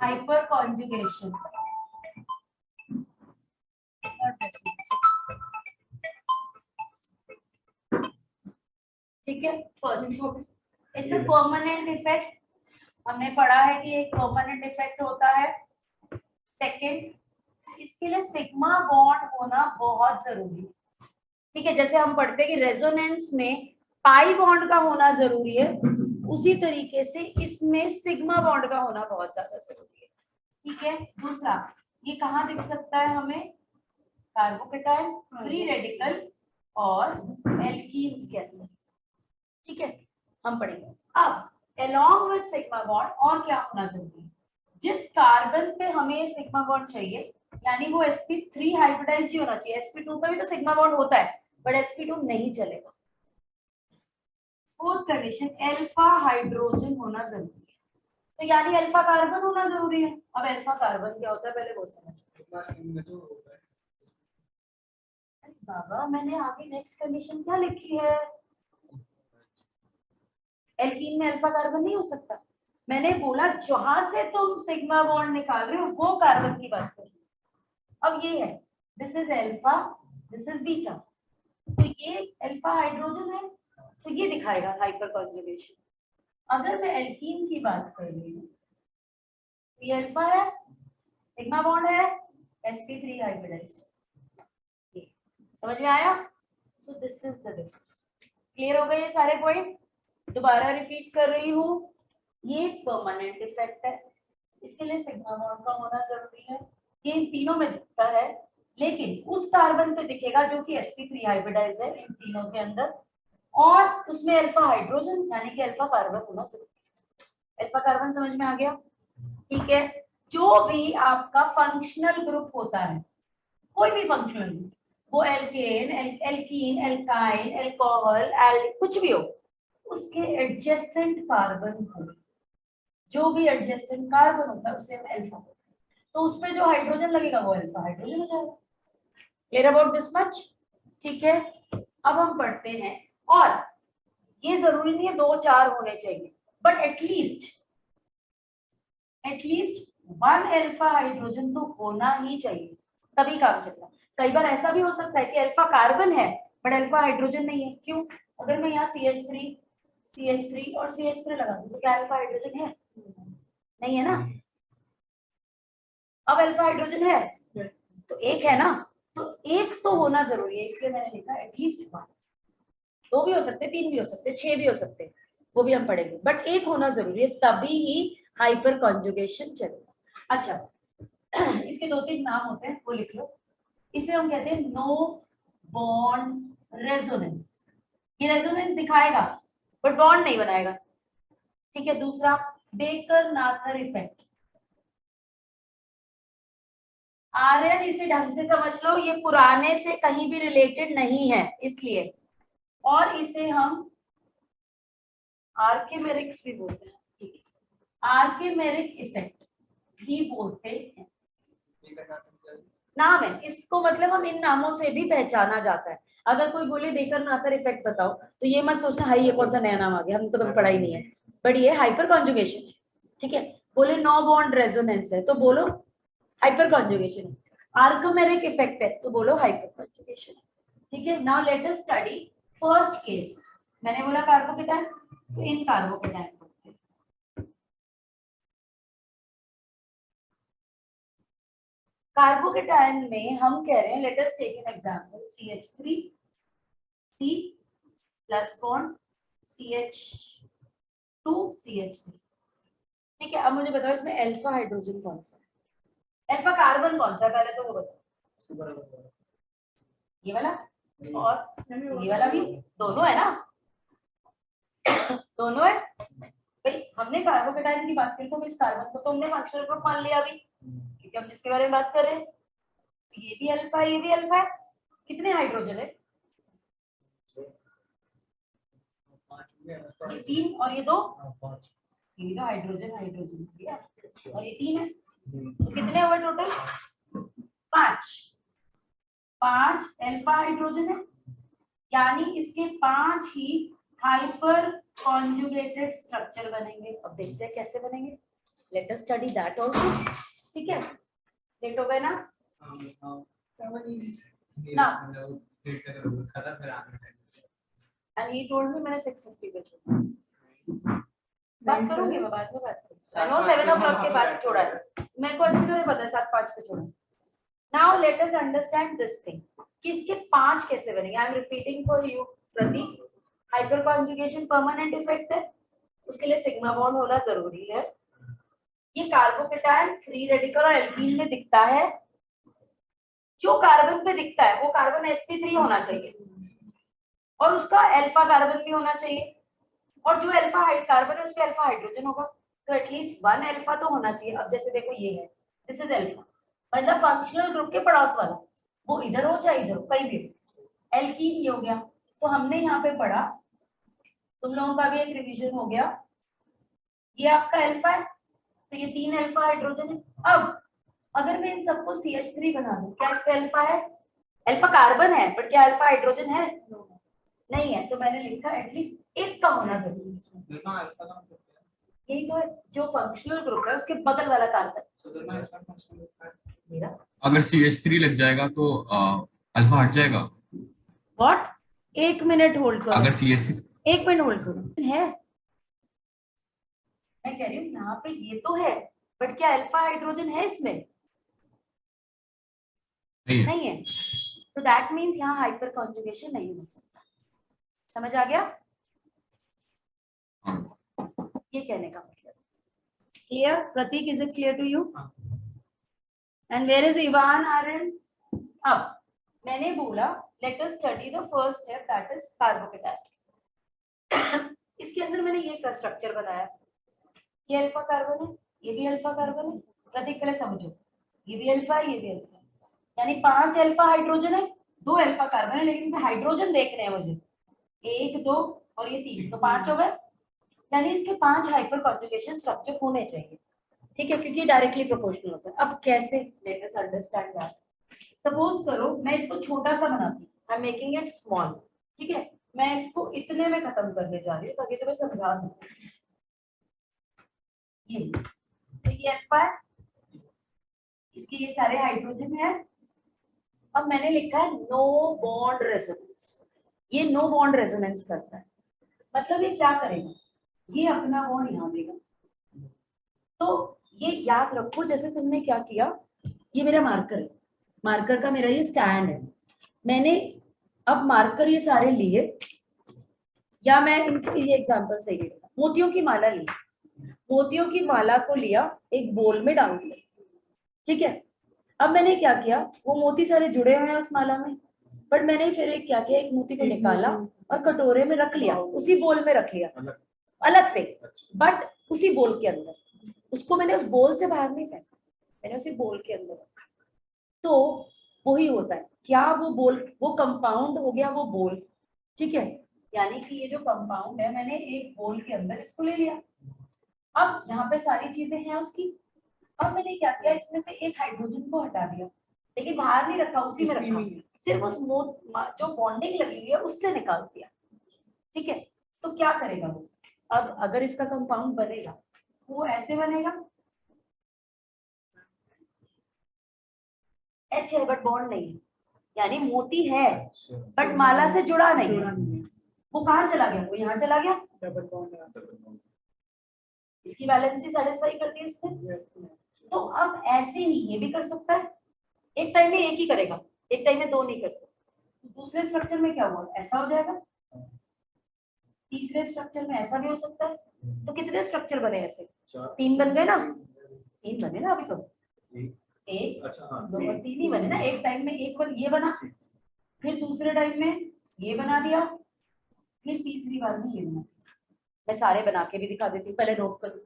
Hyper conjugation. ठीक है, first it's a permanent effect, हमने पढ़ा है कि एक परमानेंट इफेक्ट होता है। सेकंड, इसके लिए सिग्मा बॉन्ड होना बहुत जरूरी है। ठीक है, जैसे हम पढ़ते हैं कि रेजोनेंस में पाई बॉन्ड का होना जरूरी है, उसी तरीके से इसमें सिग्मा बॉन्ड का होना बहुत ज्यादा जरूरी है। ठीक है, दूसरा ये कहाँ दिख सकता है हमें, कार्बोकेटाइन, फ्री रेडिकल और एल्कीन्स के अंदर। ठीक है, हम पढ़ेंगे अब along with सिग्मा बॉन्ड और क्या होना जरूरी है। जिस कार्बन पे हमें सिग्मा बॉन्ड चाहिए, यानी वो sp3 हाइब्रिडाइज्ड ही होना चाहिए। sp2 पे भी तो सिग्मा बॉन्ड होता है, बट sp2 नहीं चलेगा। फोर्थ कंडीशन, अल्फा हाइड्रोजन होना जरूरी है, तो यानी अल्फा कार्बन होना जरूरी है। अब अल्फा कार्बन क्या होता है पहले वो समझ। बाबा मैंने आगे नेक्स्ट कंडीशन क्या लिखी है, एल्कीन में अल्फा कार्बन नहीं हो सकता। मैंने बोला जहां से तुम सिग्मा बॉन्ड निकाल रहे हो वो कार्बन की बात कर रही हो। अब ये है, this is alpha, this is beta, तो ये अल्फा हाइड्रोजन है, तो ये दिखाएगा हाइपर कॉन्जुगेशन। अगर मैं एल्कीन की बात कर रही हूँ, ये अल्फा है, सिग्मा बॉन्ड है, sp3 हाइब्रिडाइज्ड। समझ में आया? So this is the difference. Clear हो गए ये सारे पॉइंट? दोबारा रिपीट कर रही हूँ, ये परमानेंट इफेक्ट है, इसके लिए सिग्मा बॉन्ड का होना जरूरी है। ये इन तीनों में दिखता है, लेकिन उस कार्बन पे दिखेगा जो कि sp3 हाइब्रिडाइज है इन तीनों के अंदर, और उसमें अल्फा हाइड्रोजन यानी कि अल्फा कार्बन होना जरूरी है। अल्फा कार्बन समझ में आ गया? ठीक है, जो भी आपका फंक्शनल ग्रुप होता है, कोई भी फंक्शनल ग्रुप, वो एल्केन, एल्कीन, एल्काइन, एल्कोहल, कुछ भी हो, उसके एडजेसेंट कार्बन हो, जो भी एडजेसेंट कार्बन होता है उससे हम अल्फा होता है, तो उसमें जो हाइड्रोजन लगेगा वो अल्फा हाइड्रोजन हो जाएगा। Clear about this much? ठीक है, अब हम पढ़ते हैं, और ये जरूरी नहीं है 2-4 होने चाहिए, बट एटलीस्ट 1 अल्फा हाइड्रोजन तो होना ही चाहिए, तभी काम चलता है। कई बार ऐसा भी हो सकता है कि अल्फा कार्बन है बट अल्फा हाइड्रोजन नहीं है। क्यों? अगर मैं यहाँ CH3 और CH3 लगा दूं तो क्या अल्फा हाइड्रोजन है? नहीं है ना। अब अल्फा हाइड्रोजन है तो एक है ना, तो एक तो होना जरूरी है, इसलिए मैंने लिखा एटलीस्ट 1। 2 भी हो सकते, 3 भी हो सकते, 6 भी हो सकते, वो भी हम पढ़ेंगे, बट एक होना जरूरी है, तभी ही हाइपर कॉन्जुगेशन चलेगा। अच्छा, इसके 2-3 नाम होते हैं, वो लिख लो। इसे हम कहते हैं नो बॉन्ड रेजोनेंस। ये रेजोनेंस दिखाएगा बट बॉन्ड नहीं बनाएगा। ठीक है, दूसरा बेकर नाथर इफेक्ट। आर्यन इसे ढंग से समझ लो, ये पुराने से कहीं भी रिलेटेड नहीं है इसलिए, और इसे हम आर्किमेरिक्स भी बोलते हैं। ठीक है, आर्किमेरिक इफेक्ट भी बोलते हैं, नाम है इसको, मतलब हम इन नामों से भी पहचाना जाता है। अगर कोई बोले बेकर नाथर इफेक्ट बताओ, तो ये मत सोचना हाई ये कौन सा नया नाम आ गया, हमने तो कभी पढ़ा ही नहीं है, बट ये हाइपर कॉन्जुगेशन। ठीक है, बोले नो बॉन्ड रेजोनेंस है तो बोलो हाइपर कॉन्जुगेशन है, आर्किमेरिक इफेक्ट है तो बोलो हाइपर कॉन्जुगेशन है। ठीक है, now let us study first case. मैंने बोला कार्बोकेटाइन, तो इन कार्बोकेटाइन को कार्बोकेटाइन में हम कह रहे हैं, let us take an example, CH3 C plus bond CH2 CH3। ठीक है, अब मुझे बताओ इसमें अल्फा हाइड्रोजन कौन सा है, अल्फा कार्बन कौन सा है, पहले तो वो बताओ। ये वाला और ये वाला भी दोनों है ना, दोनों है भाई। हमने कार्बोकेटाइन की बात की तो इस कार्बन को तो हमने फंक्शनल ग्रुप मान लिया अभी, क्योंकि हम जिसके बारे में बात कर रहे हैं, तो ये भी अल्फा है, ये भी अल्फा है। कितने हाइड्रोजन है? ये 3 और ये 2, ये तो हाइड्रोजन हाइड्रोजन दिया, और ये 3 है, तो कितने हुए टोटल? 5 अल्फा हाइड्रोजन है, यानी इसके 5 ही हाइपर कॉन्जुगेटेड स्ट्रक्चर बनेंगे। अब देखते हैं कैसे बनेंगे। Late us study that also. ठीक है, लेट हो गए ना? ना एंड ही टोल्ड मी मैंने 6:50 पे छोड़ा। बात करूंगी मैं, बाद में बात करूंगी। आई नो 7 o'clock के बाद छोड़ा है, मेरे को अच्छी तरह पता है 7:05 पे छोड़ा। Now let us understand this thing कि इसके 5 कैसे बनेंगे। I am repeating for you Prateek, hyper conjugation permanent effect है, उसके लिए सिग्मा बॉन्ड होना जरूरी है। ये कार्बोकेटायन फ्री रेडिकल और एल्कीन में दिखता है, जो कार्बन पे दिखता है वो कार्बन sp3 होना चाहिए और उसका अल्फा कार्बन भी होना चाहिए, और जो अल्फा कार्बन है उस पे अल्फा हाइड्रोजन होगा, तो एटलीस्ट 1 अल्फा तो होना चाहिए। अब जैसे देखो ये है, दिस इज अल्फा, मतलब फंक्शनल ग्रुप के पड़ोस वाला, वो इधर हो चाहे इधर हो, कहीं भी। एल्कीन ये हो गया, तो हमने यहाँ पे पढ़ा, तुम लोगों का भी एक रिवीजन हो गया, ये आपका अल्फा है, तो ये 3 अल्फा हाइड्रोजन है। अब अगर मैं इन सबको CH3 बना दूं, क्या इस पे अल्फा है? अल्फा कार्बन है, बट क्या अल्फा हाइड्रोजन है? नहीं है, तो मैंने लिखा एटलीस्ट एक का होना जरूरी है। यही तो है, जो फंक्शनल ग्रुप है उसके बगल वाला कार्बन। मेरा अगर CH3 लग जाएगा तो अल्फा हट जाएगा। व्हाट? 1 मिनट होल्ड करो, अगर CH3 1 मिनट होल्ड करो। है, मैं कह रही हूँ यहाँ पे ये तो है, बट क्या अल्फा हाइड्रोजन है इसमें? नहीं है, तो दैट मीन्स यहाँ हाइपर कॉन्जुगेशन नहीं हो सकता। समझ आ गया ये कहने का मतलब? Clear Prateek, is it clear to you? And where is Ivaan Aryan? अब मैंने बोला let us study the first step, that is carbocation. इसके अंदर मैंने ये का स्ट्रक्चर बनाया, ये अल्फा कार्बन है, ये भी अल्फा कार्बन है। प्रतीक पहले समझो, ये भी अल्फा है, ये भी अल्फा है, यानी 5 अल्फा हाइड्रोजन है, 2 अल्फा कार्बन है, लेकिन हाइड्रोजन देखने हैं मुझे, 1 2 और ये 3, तो 5 हो गए, यानी इसके 5 हाइपर कॉन्जुगेशन स्ट्रक्चर होने चाहिए। ठीक है, क्योंकि डायरेक्टली प्रोपोर्शनल होता है। अब कैसे? Late us understand that. Suppose करो मैं इसको छोटा सा बनाती हूँ, I am making it small. ठीक है, मैं इसको इतने में खत्म करने जा रही हूँ ताकि तुम्हें समझा सकूं। ये अल्फा है, इसके ये सारे हाइड्रोजन है। अब मैंने लिखा है नो बॉन्ड रेजोनेंस, ये नो बॉन्ड रेजोनेंस करता है, मतलब ये क्या करेगा, ये अपना बॉन्ड यहाँ देगा। तो ये याद रखो, जैसे तुमने क्या किया, ये मेरा मार्कर है, मार्कर का मेरा ये स्टैंड है, मैंने अब मार्कर ये सारे लिए, या मैं ये एग्जांपल से ही मोतियों की माला ली, मोतियों की माला को लिया, एक बोल में डाल दिया। ठीक है, अब मैंने क्या किया, वो मोती सारे जुड़े हुए हैं उस माला में, बट मैंने फिर एक क्या किया, एक मोती को निकाला और कटोरे में रख लिया, उसी बोल में रख लिया अलग से, बट उसी बोल के अंदर, उसको मैंने उस बोल से बाहर नहीं फेंका, मैंने उसी बोल के अंदर रखा। तो वही होता है, क्या वो बोल, वो कंपाउंड हो गया वो बोल। ठीक है, यानी कि ये जो कंपाउंड है, मैंने एक बोल के अंदर इसको ले लिया। अब यहाँ पे सारी चीजें हैं उसकी, अब मैंने क्या किया, इसमें से एक हाइड्रोजन को हटा दिया, लेकिन बाहर नहीं रखा, उसी में रखा, सिर्फ उस जो बॉन्डिंग लगी हुई है उससे निकाल दिया। ठीक है, तो क्या करेगा वो, अब अगर इसका कंपाउंड बनेगा वो ऐसे बनेगा, H है बट बॉन्ड नहीं है, यानी मोती है बट माला से जुड़ा नहीं है। वो कहाँ चला गया, वो यहाँ चला गया, इसकी वैलेंसी सेटिस्फाई कर दी उसने। तो अब ऐसे ही ये भी कर सकता है, एक टाइम में एक ही करेगा, एक टाइम में 2 नहीं करता। दूसरे स्ट्रक्चर में क्या हुआ, ऐसा हो जाएगा, तीसरे स्ट्रक्चर में ऐसा भी हो सकता है। तो कितने स्ट्रक्चर बने ऐसे? 3 बन गए ना, 3 बने ना अभी तो, एक अच्छा, हाँ, 2 और 3 ही बने ना। एक टाइम में एक बार ये बना, फिर दूसरे टाइम में ये बना दिया, फिर तीसरी बार में ये बना। मैं सारे बना के भी दिखा देती हूँ, पहले नोट कर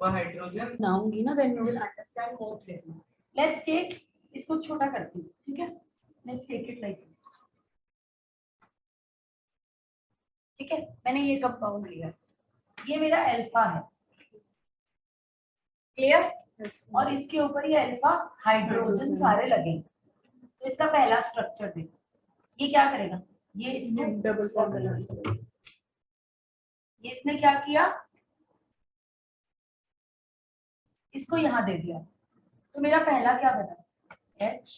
हाइड्रोजन बनाऊंगी ना, then you will understand more clearly. Let's take, इसको छोटा करती हूँ, ठीक है, let's take it like this. ठीक है, मैंने ये कंपाउंड लिया, ये मेरा अल्फा है, क्लियर, और इसके ऊपर ये अल्फा हाइड्रोजन सारे लगेंगे। तो इसका पहला स्ट्रक्चर देखो, ये क्या करेगा, ये इसको डबल बॉन्ड, ये इसने क्या किया, इसको यहाँ दे दिया, तो मेरा पहला क्या बना, H,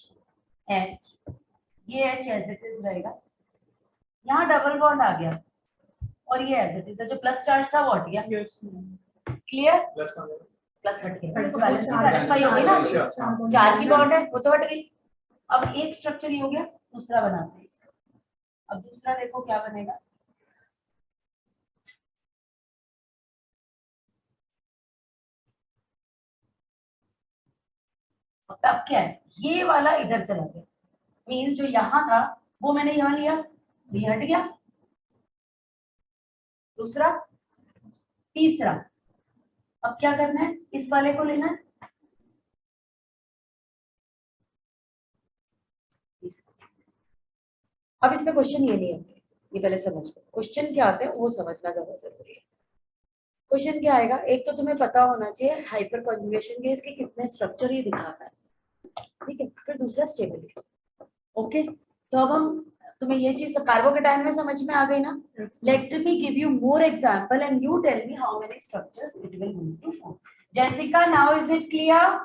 ये H एज इट इज रहेगा, यहाँ डबल बॉन्ड आ गया और ये एज इट इज है, जो प्लस चार्ज था वो हट गया। क्लियर, प्लस हट गया, देखो बैलेंस सैटिस्फाई हो गई ना, चार की बॉन्ड है वो तो हट गई। अब एक स्ट्रक्चर ही हो गया, दूसरा बनाते हैं इसका। अब दूसरा देखो क्या बनेगा, अब क्या है, ये वाला इधर चला गया, मीन्स जो यहाँ था वो मैंने यहाँ लिया, ये हट गया। दूसरा, तीसरा, अब क्या करना है, इस वाले को लेना है, अब इसमें क्वेश्चन ये नहीं है, ये पहले समझ लो क्वेश्चन क्या आते हैं वो समझना ज्यादा जरूरी है। क्वेश्चन क्या आएगा, एक तो तुम्हें पता होना चाहिए हाइपर कॉन्जुगेशन के इसके कितने स्ट्रक्चर ये दिखाता है, ठीक है। फिर दूसरा स्टेबिलिटी, ओके। तो अब हम, तुम्हें ये चीज कार्बोकेटायन में समझ में आ गई ना। Let me give you more example and you tell me how many structures it will going to form. Jessica, now is it clear?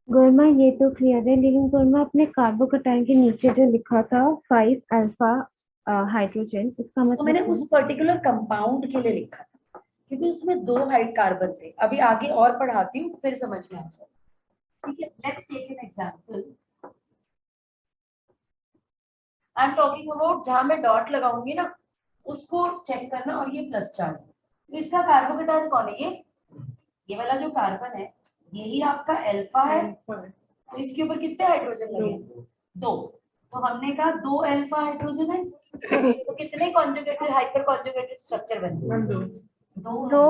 गर्मा ये तो क्लियर है, लेकिन गर्मा अपने कार्बोकेटायन के नीचे जो लिखा था 5 अल्फा हाइड्रोजन, इसका तो मतलब मैंने उस पर्टिकुलर कंपाउंड के लिए लिखा था क्योंकि उसमें 2 हाइड कार्बन थे। अभी आगे और पढ़ाती हूँ फिर समझ में आ जाए, ठीक है। Let's take an example, I am talking about जहां मैं डॉट लगाऊंगी ना उसको चेक करना, और ये प्लस चार्ज। तो इसका कार्बोकेटायन कौन है, ये वाला जो कार्बन है यही आपका अल्फा है। तो इसके ऊपर कितने हाइड्रोजन लगे, 2। तो हमने कहा 2 अल्फा हाइड्रोजन है, तो कितने कॉन्जुगेटेड हाइपर कॉन्जुगेटेड स्ट्रक्चर बने, 2।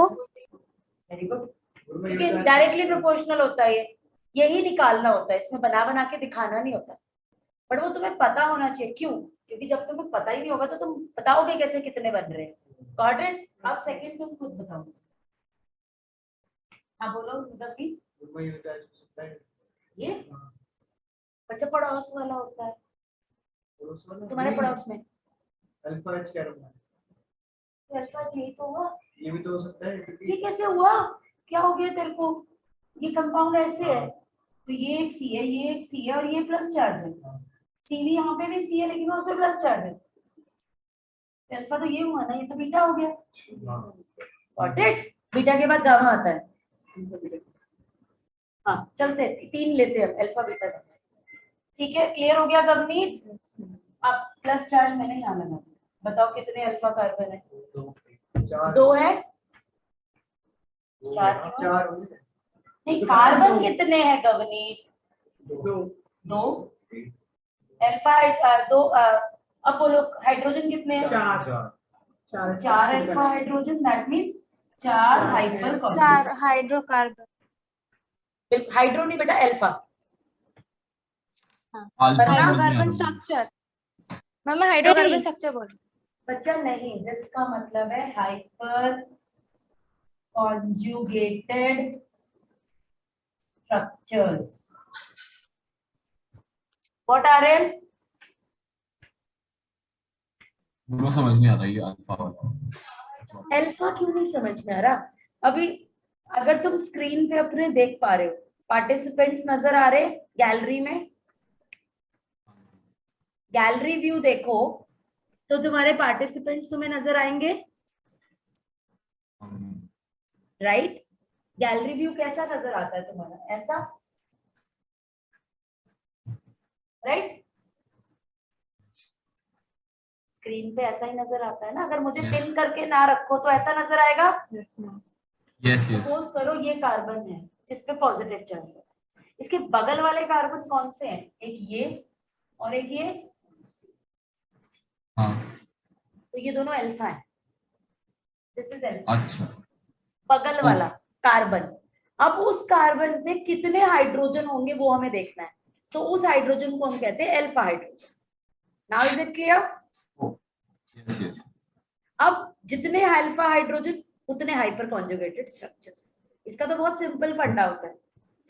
वेरी गुड, क्योंकि डायरेक्टली प्रोपोर्शनल होता है, यही निकालना होता है, इसमें बना बना के दिखाना नहीं होता। बट वो तुम्हें पता होना चाहिए, क्यों? क्योंकि जब तुम्हें पता ही नहीं होगा तो तुम बताओगे कैसे कितने बन रहे हैं। Got it? अब सेकंड तुम खुद बताओ। हाँ बोलो प्लीज। ये बच्चा पड़ोस वाला होता है, तुम्हारे पड़ोस में अल्फा एच क्या रखना है? तो अल्फा यही तो हुआ, ये भी तो हो सकता है ये कैसे हुआ, क्या हो गया तेरे को? ये कंपाउंड ऐसे है, तो ये एक सी है, ये एक सी है और ये प्लस चार्ज है। सी भी यहाँ पे भी सी है लेकिन उसमें प्लस चार्ज है, अल्फा तो ये हुआ ना, ये तो बीटा हो गया। Got it? बीटा के बाद गामा आता है। हाँ चलते 3 लेते हैं अल्फा बीटा, ठीक है। क्लियर हो गया गगनीत? अब प्लस चार्ज मैंने यहाँ लगा, बताओ कितने अल्फा कार्बन है? 2 है, 4 नहीं, कार्बन कितने हैं गगनीत? 2 अल्फा 2। अब बोलो हाइड्रोजन कितने हैं? 4 alpha hydrogen, that means 4 hyper 4 hydrocarbon. Hydro नहीं बेटा, अल्फा। अल्फा समझ में आ हाइड्रोकार्बन रहा है। स्ट्रक्चर, मैं हाइड्रोकार्बन नहीं। स्ट्रक्चर बोल रही बच्चा नहीं, जिसका मतलब है hyper conjugated structures. What are M? वो समझ में आ रहा है ये अल्फा वाला। अल्फा क्यों नहीं समझ में आ रहा? अभी अगर तुम स्क्रीन पे अपने देख पा रहे हो, पार्टिसिपेंट्स नजर आ रहे गैलरी में, गैलरी व्यू देखो तो तुम्हारे पार्टिसिपेंट्स तुम्हें नजर आएंगे, राइट? गैलरी व्यू कैसा नजर आता है तुम्हारा? ऐसा, राइट? स्क्रीन पे ऐसा ही नजर आता है ना। अगर मुझे Yes. पिन करके ना रखो तो ऐसा नजर आएगा। Yes yes. सपोज करो ये कार्बन है जिसपे पॉजिटिव चार्ज है, इसके बगल वाले कार्बन कौन से हैं? एक ये और एक ये, हाँ तो ये दोनों अल्फा है। दिस इज अल्फा, अच्छा। बगल वाला कार्बन। अब उस कार्बन पे कितने हाइड्रोजन होंगे वो हमें देखना है, तो उस हाइड्रोजन को हम कहते हैं alpha hydrogen. Now is it clear? Yes yes. अब जितने अल्फा हाइड्रोजन उतने हाइपर कॉन्जुगेटेड स्ट्रक्चर्स। इसका तो बहुत सिंपल फंडा होता है,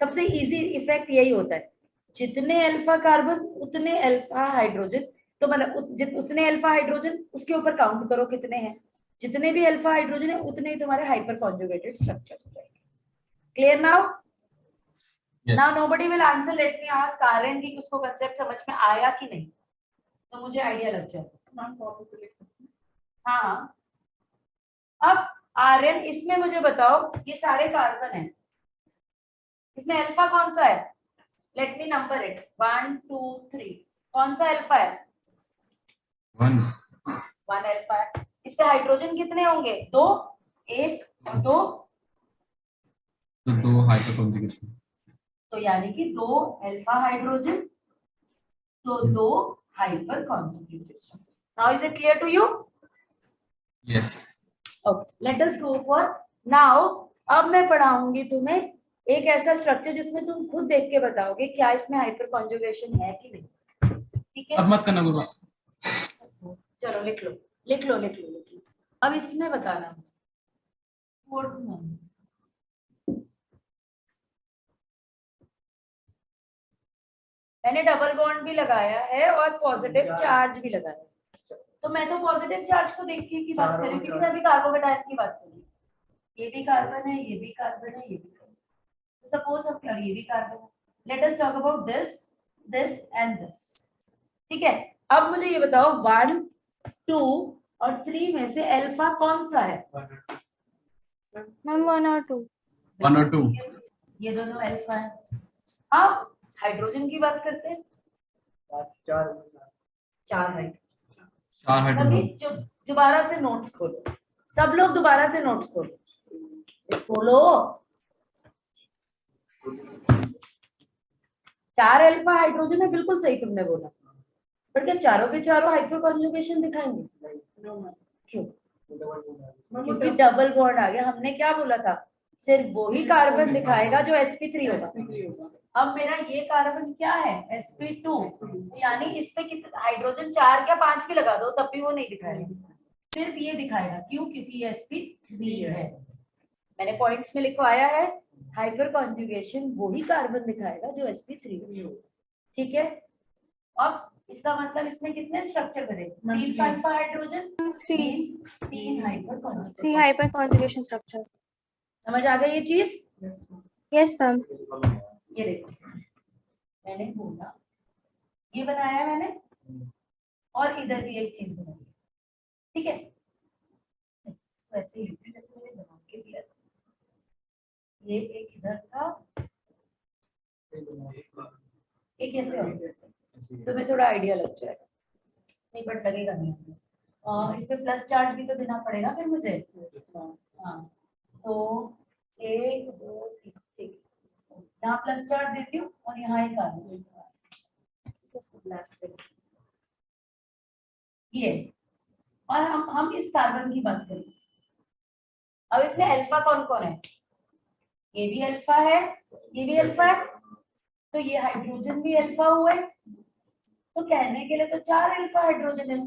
सबसे इजी इफेक्ट यही होता है, जितने अल्फा कार्बन उतने अल्फा हाइड्रोजन, तो मतलब उतने अल्फा हाइड्रोजन उसके ऊपर काउंट करो कितने हैं, जितने भी अल्फा हाइड्रोजन है उतने ही तुम्हारे हाइपर कॉन्जुगेटेड स्ट्रक्चर्स हो जाएंगे। Clear now? Yes. Now nobody will answer, let me ask Aryan की उसको कंसेप्ट समझ में आया कि नहीं, तो मुझे आइडिया लग जाए। मैम कॉपी पे लिख सकते हैं। हाँ, अब आर्यन इसमें मुझे बताओ, ये सारे कार्बन है, इसमें अल्फा कौन सा है? लेट मी नंबर इट, 1 2 3, कौन सा अल्फा है? 1 1 अल्फा है। इस पे हाइड्रोजन कितने होंगे? 2, 1 और 2, तो 2 हाइपर कॉन्जुगेशन। तो यानी कि 2 अल्फा हाइड्रोजन, तो 2 hyper conjugated. Now is it clear to you? Yes. Okay, let us go for now. अब मैं पढ़ाऊंगी तुम्हें एक ऐसा स्ट्रक्चर जिसमें तुम खुद देख के बताओगे क्या इसमें हाइपर कॉन्जुगेशन है कि नहीं। ठीक है, अब मत करना गुरु। चलो लिख लो लिख लो लिख लो लिख लो। अब इसमें बताना मैंने डबल बॉन्ड भी लगाया है और पॉजिटिव चार्ज भी लगाया है। तो मैं तो पॉजिटिव चार्ज को देखिए की बात करूँ क्योंकि मैं अभी कार्बोकेटायन की बात करूँ। ये भी कार्बन है, ये भी कार्बन है, ये भी कार्बन। तो सपोज हम ये भी कार्बन है। Let us talk about this, this and this. ठीक है, अब मुझे ये बताओ 1 2 और 3 में से अल्फा कौन सा है? मैम 1 और 2। 1 और 2। ये दोनों अल्फा है। अब हाइड्रोजन की बात करते हैं। 4 4 4 अभी हाइड्रोजन। दोबारा से नोट्स खोलो, सब लोग दोबारा से नोट्स खोलो। 4 अल्फा हाइड्रोजन है, बिल्कुल सही तुमने बोला, पर क्या चारों के चारों हाइपर कॉन्जुगेशन दिखाएंगे? क्यों? क्योंकि डबल बॉन्ड आ गया। हमने क्या बोला था? सिर्फ वही कार्बन दिखाएगा जो sp3 होगा। अब मेरा ये कार्बन क्या है? sp2, यानी इस पे कितने हाइड्रोजन 4 क्या 5 भी लगा दो तब भी वो नहीं दिखाएगा, सिर्फ ये दिखाएगा। क्यों? क्योंकि ये sp3 है। मैंने पॉइंट्स में लिखवाया है, हाइपर कॉन्जुगेशन वही कार्बन दिखाएगा जो sp3 है। ठीक है, अब इसका मतलब इसमें कितने स्ट्रक्चर बने? 3 alpha hydrogen, 3 hyper 3 conjugation. Hyper conjugation structure. समझ आ गई ये चीज? Yes ma'am. ये देखो, मैंने बोला ये बनाया मैंने और इधर भी एक चीज बनाई। ठीक है, वैसे ही जैसे मैंने बना के दिया था। ये एक इधर था, एक ऐसे और तुम्हें थोड़ा आइडिया लग जाएगा। नहीं बट लगेगा नहीं। इस पे प्लस चार्ज भी तो देना पड़ेगा फिर मुझे। हाँ, तो 1 2 3 ठीक, यहाँ प्लस चार्ज देती हूँ और यहाँ एक कार्बन ब्लैक से ये। और हम इस कार्बन की बात करें। अब इसमें अल्फा कौन कौन है? ये भी अल्फा है, ये भी अल्फा है, तो ये हाइड्रोजन भी अल्फा हुए। तो कहने के लिए तो 4 अल्फा हाइड्रोजन है,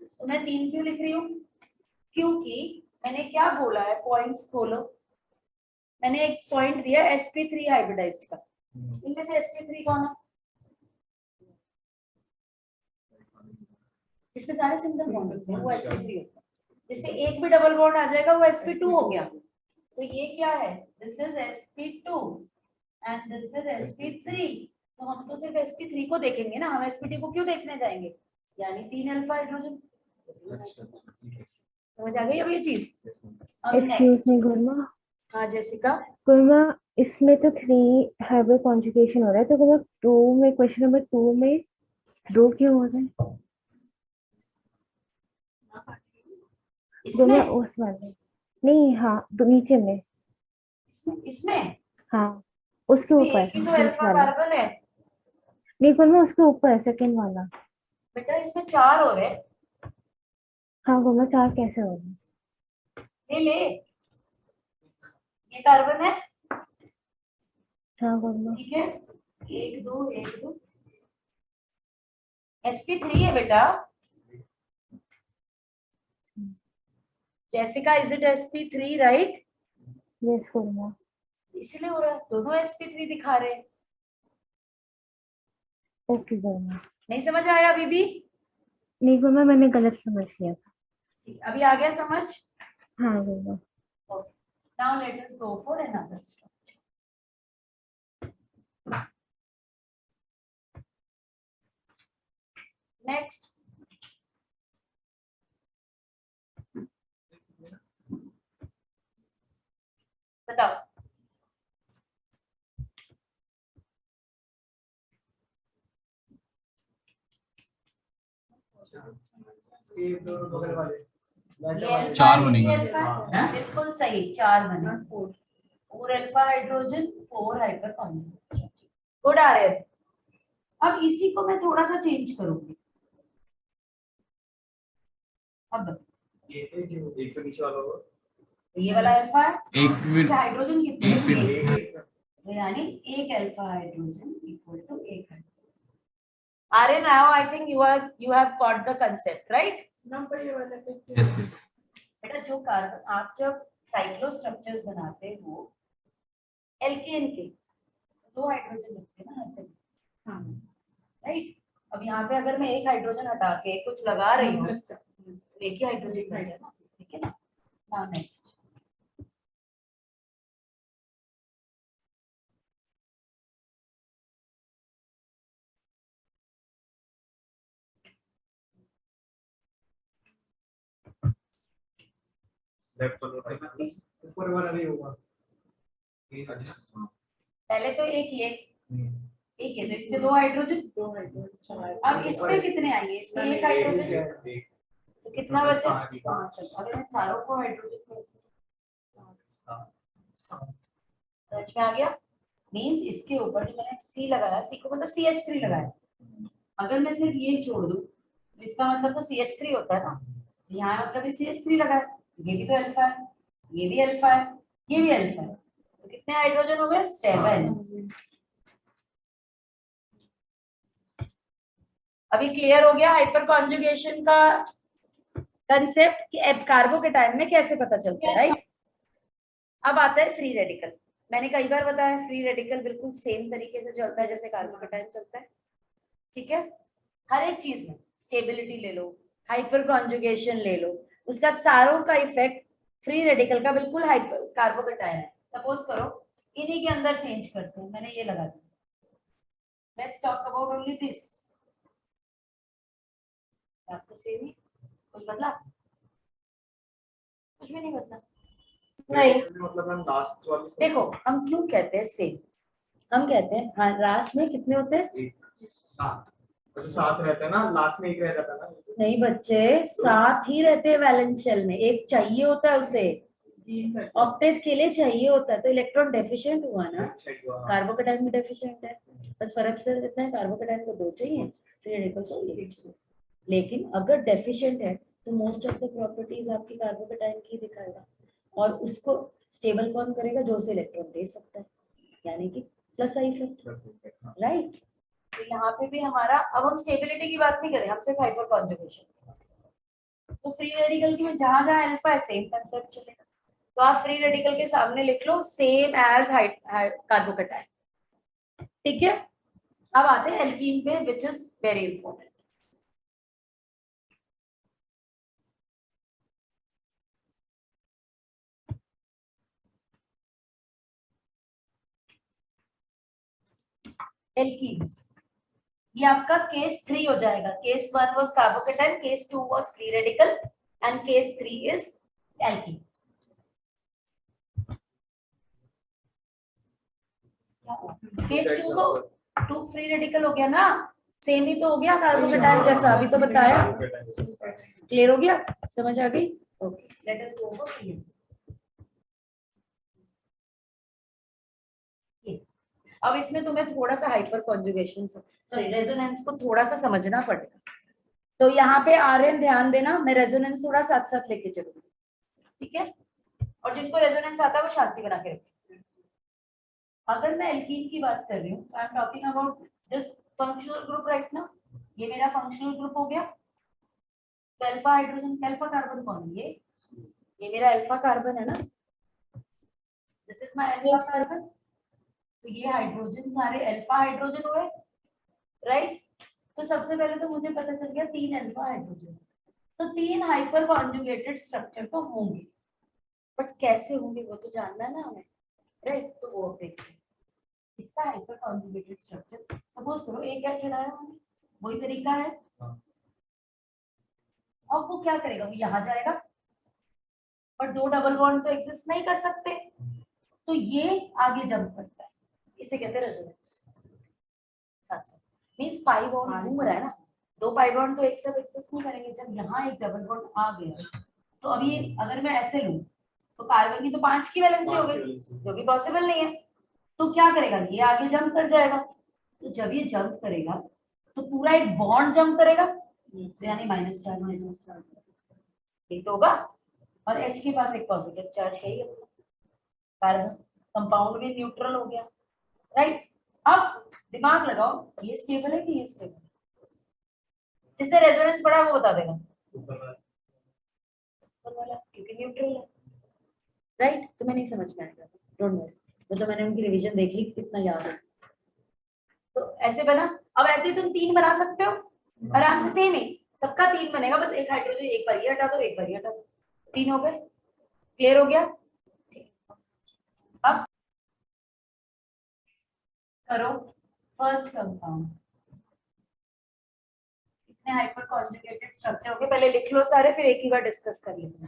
तो मैं 3 क्यों लिख रही हूँ? क्योंकि मैंने क्या बोला है, पॉइंट्स खोलो। मैंने एक पॉइंट दिया sp3 हाइब्रिडाइज्ड का। इनमें से sp3 कौन है? जिसपे सारे सिंगल बॉन्ड होते हैं वो sp3 होता है। जिसपे एक भी डबल बॉन्ड आ जाएगा वो sp2 हो गया। तो ये क्या है? This is sp2 and this is sp3। तो हम तो सिर्फ sp3 को देखेंगे ना, हम sp2 को क्यों देखने जाएंगे? यानी 3 अल्फा हाइड्रोजन। समझ आ गई अब ये चीज? अब एक्सक्यूज नेक्स्ट, मी गुरमा। हाँ जेसिका। गुरमा, इसमें तो 3 हाइपर कॉन्जुगेशन हो रहा है, तो गुरमा 2 में, क्वेश्चन नंबर 2 में 2 क्यों हो रहा है? गुरमा इसमें उस वाले नहीं, हाँ तो नीचे में, इसमें हाँ उसके ऊपर एक ही तो बीच अल्फा वाला। कार्बन है नहीं गुरमा, उसके ऊपर सेकंड वाला। बेटा, इसमें 4 हो रहे हैं। हाँ गुरमा, 4 कैसे हो रहे हैं? ले ले, ये कार्बन है, हाँ गुरमा। ठीक है, 1 2 1 2 sp3 है बेटा। Jessica, is it sp3 right? Yes गुरमा। इसलिए हो रहा है, दोनों sp3 दिखा रहे हैं। ओके गुरमा। नहीं समझ आया अभी भी? नहीं गुरमा, मैंने गलत समझ लिया था। अभी आ गया समझ? हाँ होगा। Okay. Now let us go for another structure. Next. बताओ। ये दोनों बगल वाले ये चार अल्फा, बनेंगे। ये अल्फा, हाँ। बिल्कुल सही, 4 बने। 4 alpha hydrogen, 4 hyper conjugate. Good आ रहे हैं। अब इसी को मैं थोड़ा सा चेंज करूंगी। अब ये एक तो नीचे वाला होगा। ये वाला अल्फा है, एक भी इसके हाइड्रोजन कितने एक भी- हैं? एक तो यानी एक अल्फा हाइड्रोजन इक्वल टू एक hydrogen. Arya, now I think you have got the concept, right? Number ये वाला yes, yes. बेटा जो कार्बन आप जब साइक्लो स्ट्रक्चर्स बनाते हो एल्केन के, दो हाइड्रोजन लगते हैं ना हर जगह, हाँ राइट। अब यहाँ पे अगर मैं एक हाइड्रोजन हटा के कुछ लगा रही हूँ तो एक ही हाइड्रोजन बच जाएगा, ठीक है ना। नाउ नेक्स्ट, लेफ्ट और राइट ऊपर वाला भी होगा। पहले तो एक ये एक है, तो इसमें दो हाइड्रोजन, अब इस पे कितने आएंगे? इसमें एक हाइड्रोजन, तो कितना बचा? 5। अगर मैं सारों को हाइड्रोजन समझ में आ गया? मींस इसके ऊपर जो मैंने सी लगाया, सी को मतलब CH3 लगाया, अगर मैं सिर्फ ये छोड़ दूं तो इसका मतलब तो CH3 होता है ना, यहाँ मतलब CH3 लगाया, ये भी तो अल्फा है, ये भी अल्फा है, ये भी अल्फा है, तो कितने हाइड्रोजन हो गए? 7। अभी क्लियर हो गया हाइपर कॉन्जुगेशन का कंसेप्ट कि अब कार्बोकेटायन में कैसे पता चलता है, राइट? अब आता है फ्री रेडिकल। मैंने कई बार बताया फ्री रेडिकल बिल्कुल सेम तरीके से चलता है जैसे कार्बोकेटायन चलता है, ठीक है। हर एक चीज में स्टेबिलिटी ले लो, हाइपर कॉन्जुगेशन ले लो, उसका सारों का इफेक्ट फ्री रेडिकल का बिल्कुल हाइपर कार्बोकेटायन है। सपोज करो इन्हीं के अंदर चेंज करते हैं, मैंने ये लगा दिया, let's talk about only this. आपको सेम ही कुछ बदला? कुछ भी नहीं बदला। नहीं। मतलब हम लास्ट वाली देखो हम क्यों कहते हैं सेम, हम कहते हैं हाँ लास्ट में कितने होते हैं? एक साथ, 7 रहता है ना, लास्ट में एक रह जाता है ना। नहीं बच्चे, 7 ही रहते हैं वैलेंस शेल में, एक चाहिए होता है उसे, ऑक्टेट के लिए चाहिए होता है, तो इलेक्ट्रॉन डेफिशिएंट हुआ ना, कार्बोकेटायन में डेफिशिएंट है, बस फर्क सिर्फ इतना है कार्बोकेटायन को 2 चाहिए, फ्री रेडिकल को 1 चाहिए। लेकिन अगर डेफिशिएंट है तो मोस्ट ऑफ द प्रॉपर्टीज आपकी कार्बोकेटायन की दिखाएगा, और उसको स्टेबल कौन करेगा? जो उसे इलेक्ट्रॉन दे सकता है, यानी कि प्लस आई इफेक्ट, राइट। तो यहाँ पे भी हमारा, अब हम स्टेबिलिटी की बात नहीं करें, हम सिर्फ हाइपर कॉन्जुगेशन। तो फ्री रेडिकल की में जहां जहां अल्फा है सेम कंसेप्ट चलेगा, तो आप फ्री रेडिकल के सामने लिख लो सेम एज कार्बोकेटायन, ठीक है। अब आते हैं एल्कीन पे, which is very important. Alkenes, ये आपका केस 3 हो जाएगा। Case 1 was carbocation, case 2 was free radical and case 3 is alkene. Case 2 तो 2 फ्री रेडिकल हो गया ना, सेम ही तो हो गया कार्बोकेटायन जैसा, अभी तो बताया। क्लियर हो गया? समझ आ गई? Okay, let us go for free. अब इसमें तुम्हें थोड़ा सा हाइपर कॉन्जुगेशन, सॉरी रेजोनेंस को थोड़ा सा समझना पड़ेगा, तो यहाँ पे आर्यन ध्यान देना, मैं रेजोनेंस थोड़ा साथ साथ लेके चलूंगी, ठीक है। और जिनको रेजोनेंस आता है वो शांति बना के रखें। अगर मैं एल्कीन की बात कर रही हूँ, आई am talking about this functional group right ना, ये मेरा फंक्शनल ग्रुप हो गया। तो अल्फा हाइड्रोजन, अल्फा कार्बन कौन है? ये मेरा अल्फा कार्बन है ना, this is my alpha carbon. तो ये हाइड्रोजन सारे अल्फा हाइड्रोजन हुए, राइट। तो सबसे पहले तो मुझे पता चल गया 3 अल्फा हाइड्रोजन, तो 3 हाइपर कॉन्जुगेटेड स्ट्रक्चर तो होंगे, बट कैसे होंगे वो तो जानना है ना हमें, राइट? तो वो देखते हैं। इसका हाइपर कॉन्जुगेटेड स्ट्रक्चर सपोज करो एक क्या चढ़ाया हमने, वही तरीका है। हाँ। अब वो क्या करेगा, वो यहाँ जाएगा, पर दो डबल बॉन्ड तो एग्जिस्ट नहीं कर सकते, तो ये आगे जंप करता है, इसे कहते हैं रेजोनेंस। मींस पाई बॉन्ड घूम रहा है ना, दो पाई बॉन्ड तो एक साथ एग्जिस्ट नहीं करेंगे। जब यहाँ एक डबल बॉन्ड आ गया, तो अभी अगर मैं ऐसे लूं तो कार्बन की तो 5 की वैलेंसी हो गई, जो कि पॉसिबल नहीं है। तो क्या करेगा, ये आगे जंप कर जाएगा। तो जब ये जंप करेगा तो पूरा एक बॉन्ड जंप करेगा, तो यानी -4 ठीक तो होगा। और H के पास एक पॉजिटिव चार्ज है, ये कार्बन कंपाउंड भी न्यूट्रल हो गया, राइट? अब दिमाग लगाओ, ये स्टेबल है कि ये स्टेबल है? जिससे रेजोनेंस बढ़ा वो बता देगा, ऊपर वाला, क्योंकि न्यूट्रल है, राइट? तुम्हें नहीं समझ में आएगा, डोंट वरी, वो तो मैंने उनकी रिवीजन देख ली, कितना याद है। तो ऐसे बना। अब ऐसे ही तुम 3 बना सकते हो आराम से, सेम ही सबका 3 बनेगा, बस एक हाइड्रोजन एक बार ये हटा दो, एक बार ये हटा दो, 3 हो गए। क्लियर हो गया? अब करो फर्स्ट कंपाउंड। कितने हाइपर कॉन्जुगेटेड स्ट्रक्चर हो गए पहले लिख लो सारे, फिर एक ही बार डिस्कस कर लेंगे।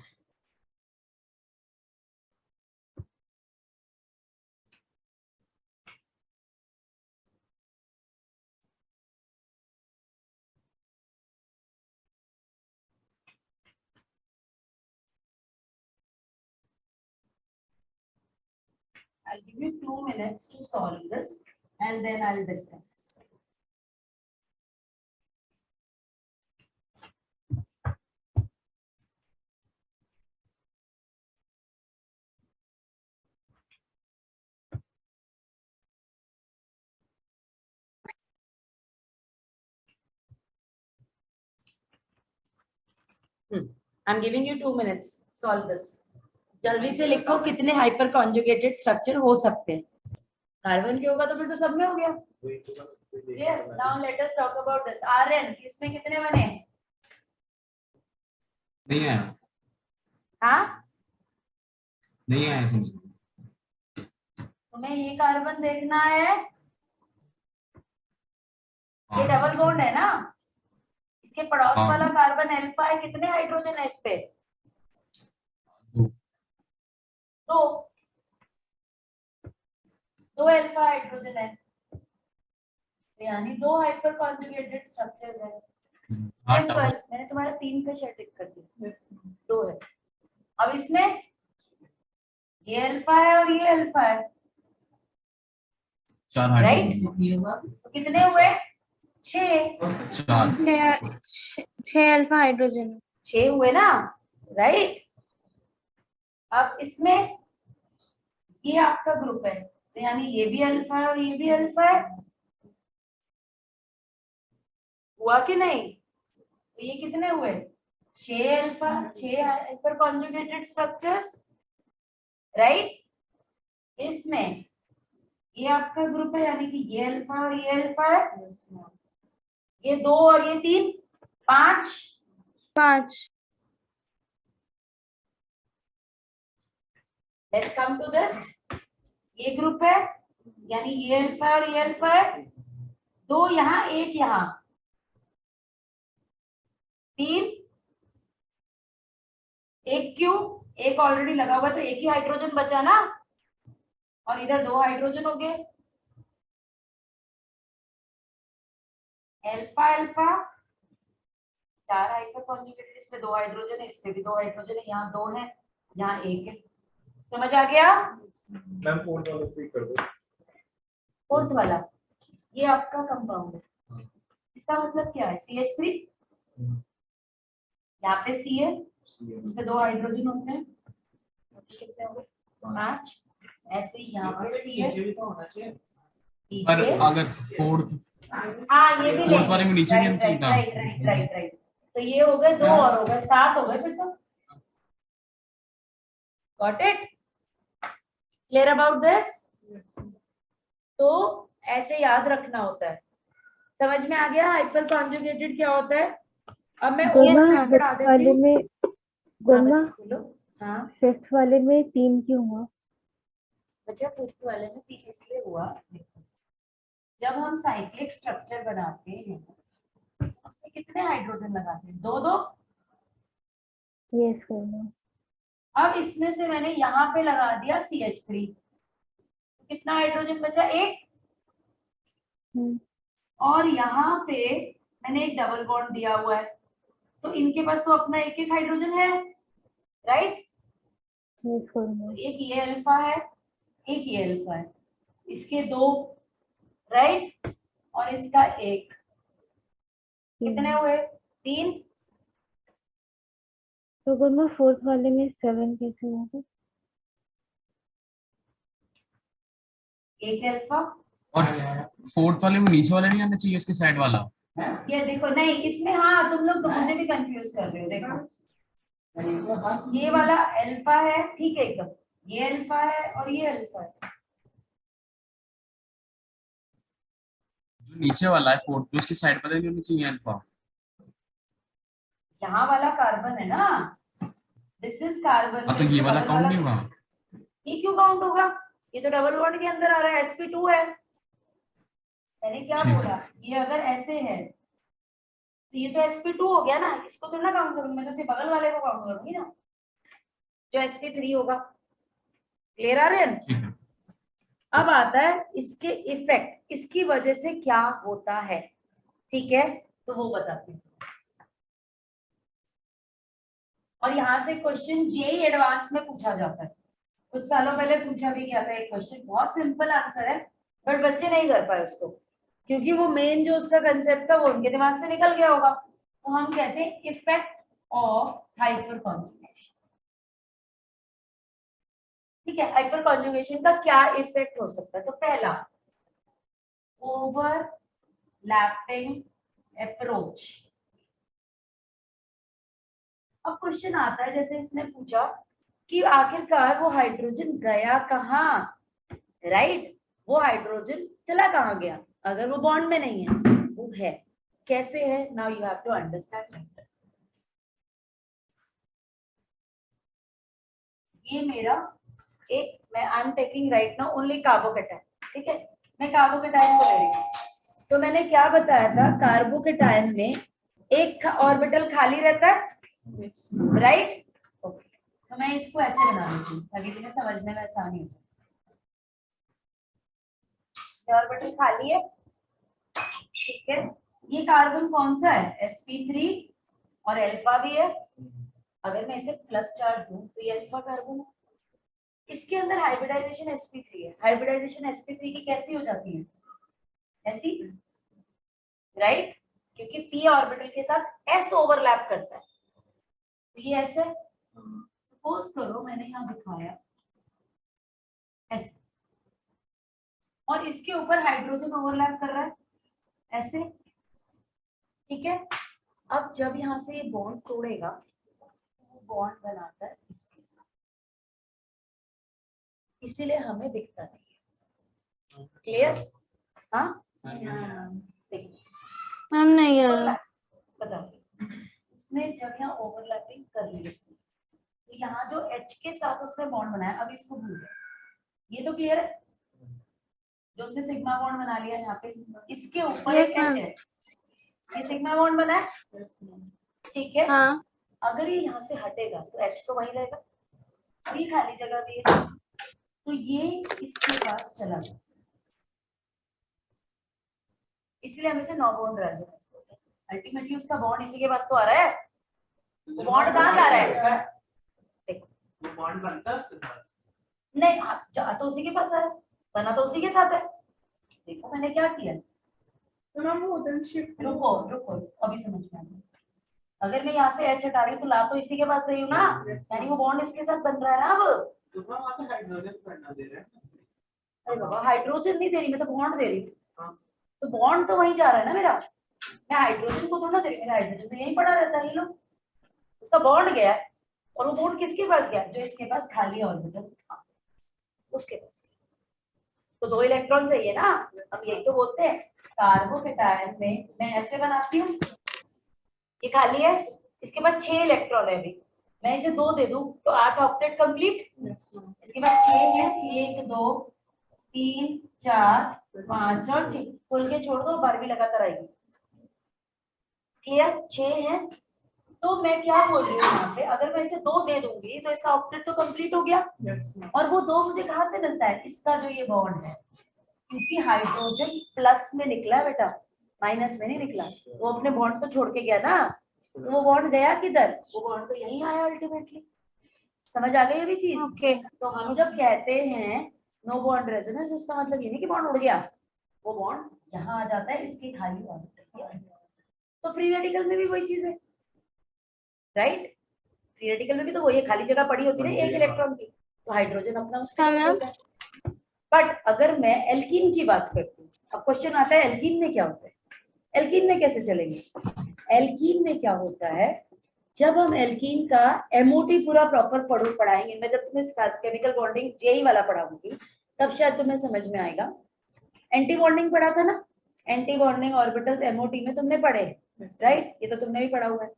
I'll give you 2 minutes to solve this and then I'll discuss. I'm giving you 2 minutes. Solve this. जल्दी से लिखो कितने हाइपर कॉन्जुगेटेड स्ट्रक्चर हो सकते हैं। कार्बन के होगा तो फिर तो सब में हो गया। Clear? Now let us talk about this. Rn इसमें कितने बने? नहीं है, हाँ, नहीं है ऐसे नहीं। तुम्हें ये कार्बन देखना है, ये हाँ, डबल बॉन्ड है ना, इसके पड़ोस हाँ। वाला कार्बन अल्फा है, कितने हाइड्रोजन है इस पे? 2। 2 अल्फा हाइड्रोजन है, यानी 2 हाइपर कॉन्जुगेटेड स्ट्रक्चर्स है। हाँ, सिंपल, मैंने तुम्हारा 3 पे शेयर टिक कर दिया, 2 है। अब इसमें ये अल्फा है और ये अल्फा है, 4 राइट? हाइड्रोजन। तो कितने हुए? 6। 4। 6 अल्फा हाइड्रोजन। 6 हुए ना, राइट? अब इसमें ये आपका ग्रुप है, तो यानी ये भी अल्फा है और ये भी अल्फा है, हुआ कि नहीं? तो ये कितने हुए? 6 alpha, 6 hyper conjugated structures, right? इसमें ये आपका ग्रुप है, यानी कि ये अल्फा और ये अल्फा है, ये 2 और ये 3, 5। 5। Let's come to this. ये ग्रुप है, यानी ये अल्फा और ये अल्फा है, 2 यहाँ, 1 यहाँ, 3, 1 क्यों? 1 ऑलरेडी लगा हुआ, तो एक ही हाइड्रोजन बचा ना, और इधर 2 हाइड्रोजन हो गए। अल्फा अल्फा 4 हाइपर कॉन्जुगेटेड, इसमें 2 हाइड्रोजन है, इसमें भी 2 हाइड्रोजन है, यहाँ 2 है, यहाँ 1 है। समझ आ गया? मैम फोर्थ वाला पिक कर दो। फोर्थ वाला ये आपका कंपाउंड है, इसका मतलब क्या है? CH3, यहाँ पे C है, इसमें 2 हाइड्रोजन होते हैं, कितने हो गए? 5। ऐसे ही यहाँ पे C है, पर पीछे। अगर फोर्थ हाँ, ये भी फोर्थ वाले में नीचे भी हम चाहिए था। राइट। तो ये हो गए 2 और हो गए 7 हो गए फिर तो। Got it? Clear about this? तो ऐसे याद रखना होता है। समझ में आ गया हाइपर कॉन्जुगेटेड क्या होता है? अब मैं गोमा Yes, ma'am. पढ़ा देती वाले हूँ। में, गोमा हाँ, बच्चे बोलो। हाँ फिफ्थ वाले में 3 क्यों हुआ? बच्चा फिफ्थ वाले में 3 इसलिए हुआ, देखो जब हम साइक्लिक स्ट्रक्चर बनाते हैं उसमें कितने हाइड्रोजन लगाते हैं? 2 2। यस करना। अब इसमें से मैंने यहाँ पे लगा दिया CH3, कितना हाइड्रोजन बचा? 1। और यहाँ पे मैंने एक डबल बॉन्ड दिया हुआ है, तो इनके पास तो अपना एक एक हाइड्रोजन है, राइट? यस करना। एक ये अल्फा है, एक ये अल्फा है, इसके 2, राइट? और इसका 1, कितने हुए? 3। तो गुरमा फोर्थ वाले में 7 कैसे होगा? एक अल्फा, और फोर्थ वाले में नीचे वाला नहीं आना चाहिए, उसके साइड वाला? ये देखो नहीं इसमें, हाँ तुम लोग तो मुझे भी कंफ्यूज कर रहे हो। देखो ये वाला अल्फा है, ठीक है एकदम, ये अल्फा है और ये अल्फा है। जो नीचे वाला है फोर्थ पे, उसकी साइड पर नहीं होनी चाहिए अल्फा? यहाँ वाला कार्बन है ना, दिस इज कार्बन। हाँ, तो ये वाला काउंट नहीं होगा? ये क्यों काउंट होगा? ये तो डबल बॉन्ड के अंदर आ रहा है, sp2 है। मैंने क्या ठीक है। बोला, ये अगर ऐसे है तो ये तो sp2 हो गया ना, इसको तो ना काउंट करूंगी मैं, तो सिर्फ बगल वाले को काउंट करूंगी ना, जो sp3 होगा। क्लियर आ रहे हैं? ठीक है। अब आता है इसके इफेक्ट, इसकी वजह से क्या होता है, ठीक है? तो वो बताते हैं। और यहाँ से क्वेश्चन जेई एडवांस में पूछा जाता है, कुछ सालों पहले पूछा भी गया था एक क्वेश्चन, बहुत सिंपल आंसर है, बट बच्चे नहीं कर पाए उसको, क्योंकि वो मेन जो उसका कंसेप्ट था वो उनके दिमाग से निकल गया होगा। तो हम कहते हैं इफेक्ट ऑफ हाइपर कॉन्जुगेशन। ठीक है, हाइपर कॉन्जुगेशन का क्या इफेक्ट हो सकता है? तो पहला, ओवरलैपिंग अप्रोच। अब क्वेश्चन आता है, जैसे इसने पूछा कि आखिरकार वो हाइड्रोजन गया कहाँ, राइट? वो हाइड्रोजन चला कहाँ गया अगर वो बॉन्ड में नहीं है? वो है, कैसे है? Now you have to understand. ये मेरा एक, मैं I am taking right now only carbocation, ठीक है? मैं कार्बोकेटाइन को ले रही हूँ। तो मैंने क्या बताया था, कार्बोकेटाइन में एक ऑर्बिटल खाली रहता है, राइट? ओके, तो मैं इसको ऐसे बना देती हूँ ताकि तुम्हें समझने में आसानी हो जाए। ऑर्बिटल खाली है, ठीक है? ये कार्बन कौन सा है? sp3 और अल्फा भी है। अगर मैं इसे प्लस चार्ज दूं तो ये अल्फा कार्बन है। इसके अंदर हाइब्रिडाइजेशन sp3 है। हाइब्रिडाइजेशन sp3 की कैसी हो जाती है? ऐसी, राइट? क्योंकि p ऑर्बिटल के साथ s ओवरलैप करता है, तो ये ऐसे, सपोज करो मैंने यहाँ दिखाया ऐसे, और इसके ऊपर हाइड्रोजन ओवरलैप कर रहा है ऐसे, ठीक है? अब जब यहाँ से ये बॉन्ड तोड़ेगा, वो बॉन्ड बनाता है इसके साथ, इसीलिए हमें दिखता नहीं है। क्लियर? हाँ देखिए, मैम नहीं आया। बताओ, उसने जब यहाँ ओवरलैपिंग कर ली तो यहाँ जो H के साथ उसने बॉन्ड बनाया, अब इसको भूल गए, ये तो क्लियर है? जो उसने सिग्मा बॉन्ड बना लिया यहाँ पे, इसके ऊपर Yes, एक ma'am. H है, ये सिग्मा बॉन्ड बना है, ठीक है? हाँ अगर ये यहाँ से हटेगा तो H तो वही रहेगा, और ये खाली जगह भी है, तो ये इसके पास चला गया, इसलिए हम इसे नो बॉन्ड रेजोनेंस बोलते हैं। अल्टीमेटली उसका बॉन्ड इसी के पास तो आ रहा है, वो बॉन्ड कहाँ जा रहा है? देखो, वो बॉन्ड बनता है उसके साथ। नहीं जा तो उसी के पास है, बना तो उसी के साथ है। देखो मैंने क्या किया, तो ना वो उधर शिफ्ट रुको रुको, अभी समझ में आ जाए। अगर मैं यहाँ से H हटा रही हूँ तो ला तो इसी के पास रही हूँ ना, यानी वो बॉन्ड इसके साथ बन रहा है ना। अब तो वहाँ पे हाइड्रोजन बनना दे रहे हैं। अरे बाबा, हाइड्रोजन नहीं दे रही मैं, तो बॉन्ड दे रही हूँ, हाँ। तो बॉन्ड तो वहीं जा रहा है ना मेरा, मैं हाइड्रोजन को थोड़ा दे रही, मेरा हाइड्रोजन तो यहीं पड़ा रहता है। ये लो, उसका बॉन्ड गया है, और वो बॉन्ड किसके पास गया? जो इसके पास खाली ऑर्बिटल था उसके पास। तो 2 इलेक्ट्रॉन चाहिए ना, हम यही तो बोलते हैं। कार्बोकेटायन में मैं ऐसे बनाती हूँ, ये खाली है, इसके पास 6 इलेक्ट्रॉन है अभी, मैं इसे 2 दे दूं तो 8 ऑक्टेट कंप्लीट। इसके बाद 6 है, 1 2 3 4 5 और 6, खोल के छोड़ दो, 12 लगातार आएगी। क्लियर? 6 है। तो मैं क्या बोल रही हूँ यहाँ पे, अगर मैं इसे 2 दे दूंगी तो इसका ऑक्टेट तो कंप्लीट हो गया। और वो 2 मुझे कहाँ से मिलता है? इसका जो ये बॉन्ड है, क्योंकि हाइड्रोजन प्लस में निकला है बेटा, माइनस में नहीं निकला। वो अपने बॉन्ड को छोड़ के गया ना, तो वो बॉन्ड गया किधर? वो बॉन्ड तो यहीं आया अल्टीमेटली। समझ आ गई ये भी चीज? ओके तो हम जब कहते हैं नो बॉन्ड रेजोनेंस, उसका मतलब ये नहीं कि बॉन्ड उड़ गया, वो बॉन्ड यहाँ आ जाता है इसकी खाली ऑर्बिटल। तो फ्री रेडिकल में भी वही चीज है, राइट? फ्री रेडिकल में भी तो वही है, खाली जगह पड़ी होती है एक इलेक्ट्रॉन की, तो हाइड्रोजन अपना हाँ मैम। उसका। बट अगर मैं एल्कीन की बात करती हूँ, अब क्वेश्चन आता है एल्कीन में क्या होता है, एल्कीन में कैसे चलेंगे? एल्कीन में क्या होता है, जब हम एल्कीन का एमओटी पूरा प्रॉपर पढ़ाएंगे, मैं जब तुम्हें केमिकल बॉन्डिंग जेई वाला पढ़ाऊंगी तब शायद तुम्हें समझ में आएगा। एंटी बॉन्डिंग पढ़ा था ना, एंटी बॉन्डिंग ऑर्बिटल्स एमओटी में तुमने पढ़े, राइट? ये तो तुमने भी पढ़ा हुआ है।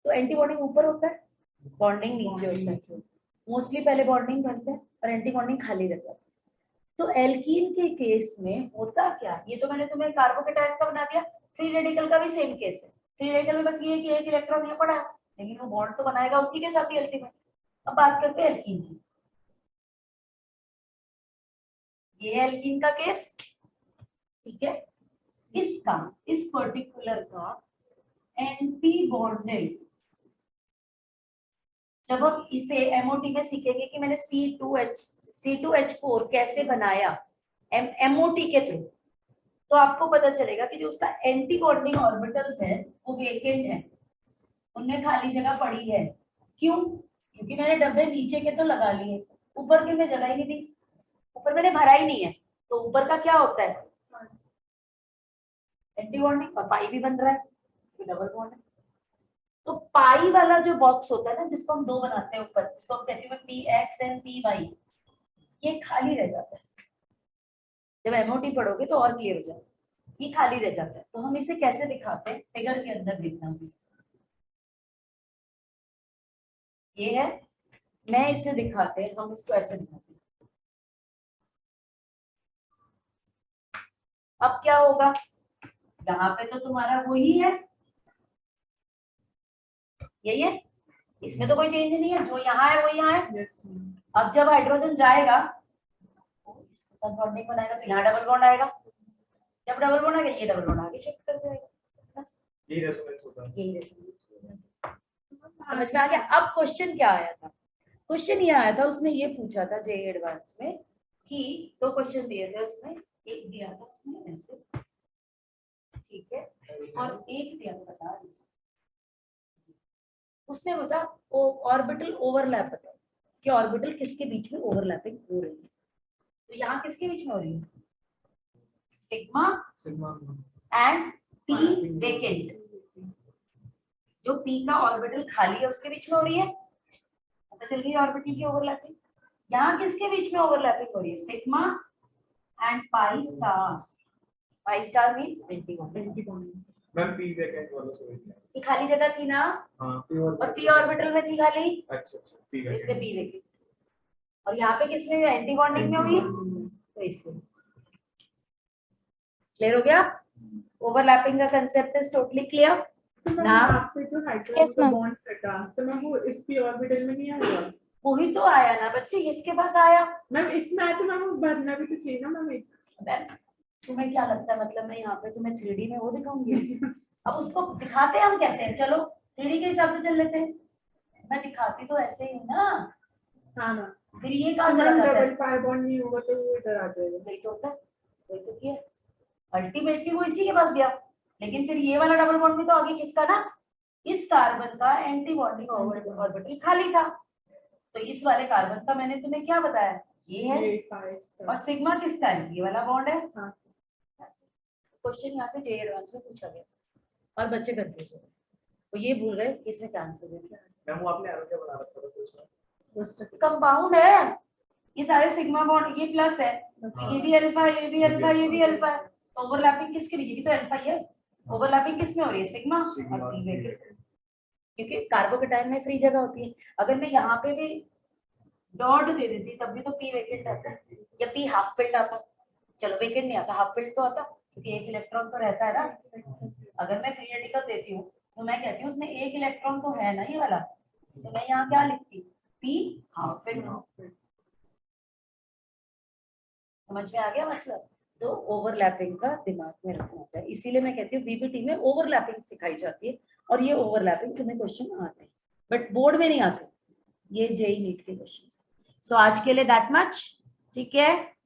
तो एंटी बॉन्डिंग ऊपर होता है, बॉन्डिंग नीचे होता है। मोस्टली पहले बॉन्डिंग करते हैं और एंटी बॉन्डिंग खाली रहता है। तो एल्कीन के केस में होता क्या, ये तो मैंने तुम्हें कार्बोकेटायन का बना दिया, फ्री रेडिकल का भी सेम केस है। फ्री रेडिकल में बस ये है कि एक इलेक्ट्रॉन ये पड़ा है, लेकिन वो बॉन्ड तो बनाएगा उसी के साथ ही अल्टीमेट। अब बात करते हैं एल्कीन की। ये है एल्कीन का केस, ठीक है? इसका, इस पर्टिकुलर का एंटी बॉन्डेड, जब हम इसे एमओटी में सीखेंगे कि मैंने C2H4 कैसे बनाया एमओटी के थ्रू, तो आपको पता चलेगा कि जो उसका एंटी बॉन्डिंग ऑर्बिटल्स है वो वेकेंट है, उनमें खाली जगह पड़ी है। क्यों? क्योंकि मैंने डब्बे नीचे के तो लगा लिए, ऊपर के में जगह ही नहीं दी, ऊपर मैंने भरा ही नहीं है, तो ऊपर का क्या होता है? एंटी बॉन्डिंग, और पाई भी बन रहा है, डबल बॉन्ड है। तो पाई वाला जो बॉक्स होता है ना, जिसको हम 2 बनाते हैं ऊपर, जिसको हम कहते हैं PX एंड PY, ये खाली रह जाता है। जब एमओटी पढ़ोगे तो और क्लियर हो जाएगा, ये खाली रह जाता है। तो हम इसे कैसे दिखाते हैं, फिगर के अंदर देखना है। ये है, मैं इसे दिखाते हैं, हम इसको ऐसे दिखाते हैं। अब क्या होगा, यहाँ पे तो तुम्हारा वही है, यही है, इसमें तो कोई चेंज नहीं है, जो यहाँ है वो यहाँ है। अब जब हाइड्रोजन जाएगा इसके साथ बॉन्डिंग बनाएगा तो यहाँ डबल बॉन्ड आएगा, जब डबल बॉन्ड आएगा ये डबल बॉन्ड आगे शिफ्ट कर जाएगा, बस यही रेजोनेंस होता है। यही रेजोनेंस। समझ में आ गया? अब क्वेश्चन क्या आया था, क्वेश्चन ये आया था, उसने ये पूछा था जे एडवांस में कि 2 क्वेश्चन दिए थे उसने, एक दिया था उसने ऐसे, ठीक है, और एक दिया था, बता उसने बता ऑर्बिटल ओवरलैप बताओ कि ऑर्बिटल किसके बीच में ओवरलैपिंग हो रही है। तो यहाँ किसके बीच में हो रही है? सिग्मा एंड पी वेकेंट, जो पी का ऑर्बिटल खाली है उसके बीच में हो रही है, पता चल गई ऑर्बिटल की ओवरलैपिंग। यहाँ किसके बीच में ओवरलैपिंग हो रही है? Sigma and pi star. Pi star means anti bond. Ma'am P vacant वाला सही है। ये खाली जगह थी ना, हां पी और पी ऑर्बिटल में थी खाली, अच्छा पी इसलिए वेकेंट। P vacant. और यहाँ पे किसमें एंटी बॉन्डिंग में हुई, तो इसलिए। क्लियर हो गया? ओवरलैपिंग का कंसेप्ट इज टोटली क्लियर ना? आपसे जो हाइड्रोजन का बॉन्ड कटा, तो मैम वो इस पी ऑर्बिटल में नहीं आएगा? वही तो आया ना बच्चे, इसके पास आया। मैम इसमें आया तो मैम वो भरना भी तो चाहिए ना मैम एक। मैम, तुम्हें क्या लगता है, मतलब मैं यहाँ पे तुम्हें 3D में वो दिखाऊंगी? अब उसको दिखाते हम कैसे हैं, चलो 3D के हिसाब से चल लेते हैं। मैं दिखाती तो ऐसे ही हूँ ना, हाँ मैम। फिर ये कहाँ चला मैम जाता है? डबल पाई बॉन्ड नहीं होगा तो वो इधर आ जाएगा। वही तो होता है, वही तो किया, अल्टीमेटली वो इसी के पास गया। लेकिन फिर ये वाला डबल बॉन्ड भी तो आगे किसका ना, इस कार्बन का एंटी बॉन्डिंग ऑर्बिटल खाली था, तो इस वाले कार्बन का मैंने तुम्हें क्या बताया, ये है, ये पाई स्टार। और सिग्मा किसका है, ये वाला बॉन्ड है। हाँ क्वेश्चन यहाँ से जे एडवांस में पूछा गया और बच्चे कंफ्यूज हो गए, तो ये भूल गए कि इसमें क्या आंसर है। मैम वो आपने एरो क्या बना रखा था उसमें? बस कंपाउंड है, ये सारे सिग्मा बॉन्ड, ये प्लस है, ये भी अल्फा, ये भी अल्फा, ये भी अल्फा है, तो ओवरलैपिंग किसके बीच, ये भी तो अल्फा ही है, ओवरलैपिंग किसमें हो रही है, सिग्मा सिग्मा और पी वेकेंट। क्योंकि कार्बोकेटाइन में फ्री जगह होती है। अगर मैं यहाँ पे भी डॉट दे देती तब भी तो पी वेकेंट आता है या पी हाफ फिल्ड आता। चलो वेकेंट नहीं आता, हाफ फिल्ड तो आता, क्योंकि एक इलेक्ट्रॉन तो रहता है ना। अगर मैं फ्री रेडिकल देती हूँ तो मैं कहती हूँ उसमें एक इलेक्ट्रॉन तो है ना ये वाला, तो मैं यहाँ क्या लिखती हूँ, पी हाफ फिल्ड। समझ में आ गया मतलब? तो ओवरलैपिंग का दिमाग में रखना होता है, इसीलिए मैं कहती हूँ बीपीटी में ओवरलैपिंग सिखाई जाती है, और ये ओवरलैपिंग तुम्हें क्वेश्चन आते हैं बट बोर्ड में नहीं आते, ये जेई नीट के क्वेश्चन। सो आज के लिए दैट मच, ठीक है।